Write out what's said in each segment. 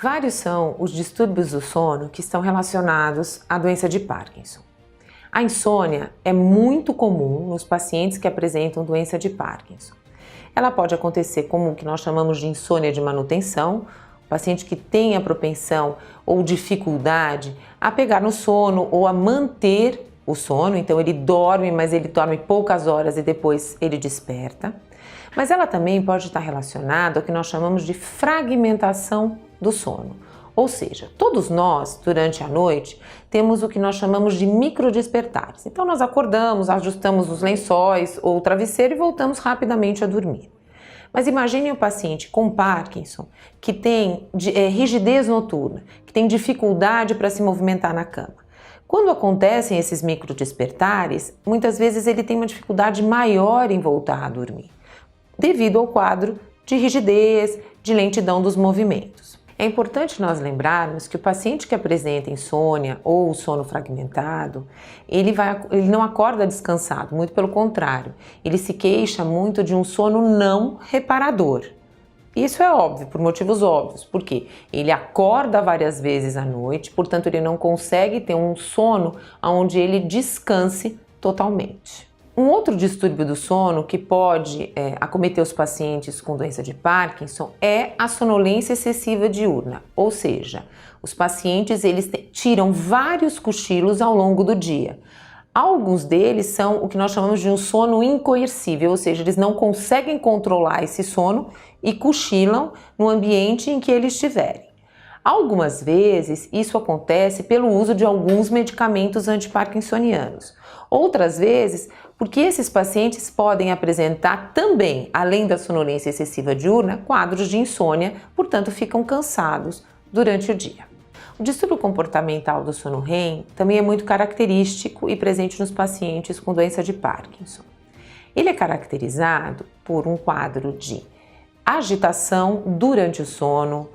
Vários são os distúrbios do sono que estão relacionados à doença de Parkinson. A insônia é muito comum nos pacientes que apresentam doença de Parkinson. Ela pode acontecer como o que nós chamamos de insônia de manutenção, o paciente que tem a propensão ou dificuldade a pegar no sono ou a manter o sono, então ele dorme, mas ele dorme poucas horas e depois ele desperta. Mas ela também pode estar relacionada ao que nós chamamos de fragmentação do sono. Ou seja, todos nós, durante a noite, temos o que nós chamamos de microdespertares. Então nós acordamos, ajustamos os lençóis ou o travesseiro e voltamos rapidamente a dormir. Mas imagine o paciente com Parkinson que tem rigidez noturna, que tem dificuldade para se movimentar na cama. Quando acontecem esses microdespertares, muitas vezes ele tem uma dificuldade maior em voltar a dormir, devido ao quadro de rigidez, de lentidão dos movimentos. É importante nós lembrarmos que o paciente que apresenta insônia ou sono fragmentado, ele não acorda descansado, muito pelo contrário, ele se queixa muito de um sono não reparador. Isso é óbvio, por motivos óbvios, porque ele acorda várias vezes à noite, portanto ele não consegue ter um sono onde ele descanse totalmente. Um outro distúrbio do sono que pode acometer os pacientes com doença de Parkinson é a sonolência excessiva diurna, ou seja, os pacientes tiram vários cochilos ao longo do dia. Alguns deles são o que nós chamamos de um sono incoercível, ou seja, eles não conseguem controlar esse sono e cochilam no ambiente em que eles estiverem. Algumas vezes isso acontece pelo uso de alguns medicamentos antiparkinsonianos. Outras vezes porque esses pacientes podem apresentar também, além da sonolência excessiva diurna, quadros de insônia, portanto ficam cansados durante o dia. O distúrbio comportamental do sono REM também é muito característico e presente nos pacientes com doença de Parkinson. Ele é caracterizado por um quadro de agitação durante o sono,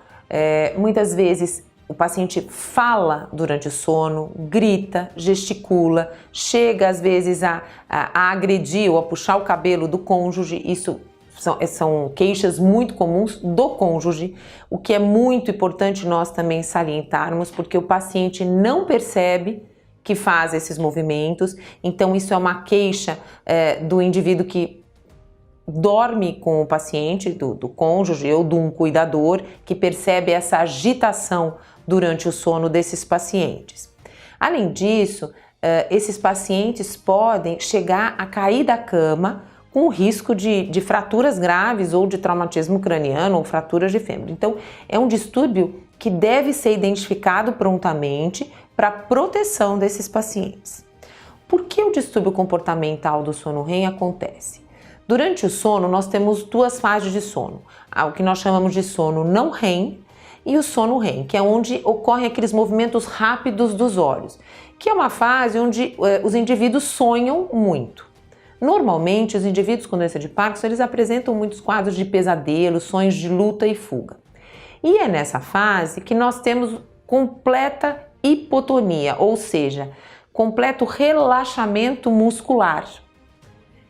muitas vezes o paciente fala durante o sono, grita, gesticula, chega às vezes a agredir ou a puxar o cabelo do cônjuge. Isso são queixas muito comuns do cônjuge, o que é muito importante nós também salientarmos, porque o paciente não percebe que faz esses movimentos, então isso é uma queixa do indivíduo que dorme com o paciente, do cônjuge ou de um cuidador, que percebe essa agitação durante o sono desses pacientes. Além disso, esses pacientes podem chegar a cair da cama com risco de fraturas graves ou de traumatismo craniano ou fraturas de fêmur. Então, é um distúrbio que deve ser identificado prontamente para proteção desses pacientes. Por que o distúrbio comportamental do sono REM acontece? Durante o sono, nós temos duas fases de sono, o que nós chamamos de sono não REM e o sono REM, que é onde ocorrem aqueles movimentos rápidos dos olhos, que é uma fase onde os indivíduos sonham muito. Normalmente, os indivíduos com doença de Parkinson, eles apresentam muitos quadros de pesadelo, sonhos de luta e fuga. E é nessa fase que nós temos completa hipotonia, ou seja, completo relaxamento muscular.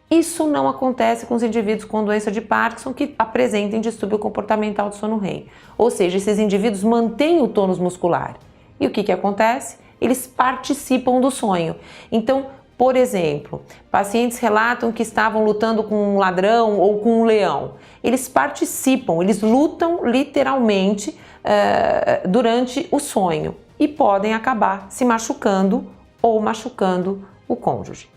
Isso não acontece com os indivíduos com doença de Parkinson que apresentem distúrbio comportamental do sono REM. Ou seja, esses indivíduos mantêm o tônus muscular. E o que acontece? Eles participam do sonho. Então, por exemplo, pacientes relatam que estavam lutando com um ladrão ou com um leão. Eles participam, eles lutam literalmente durante o sonho e podem acabar se machucando ou machucando o cônjuge.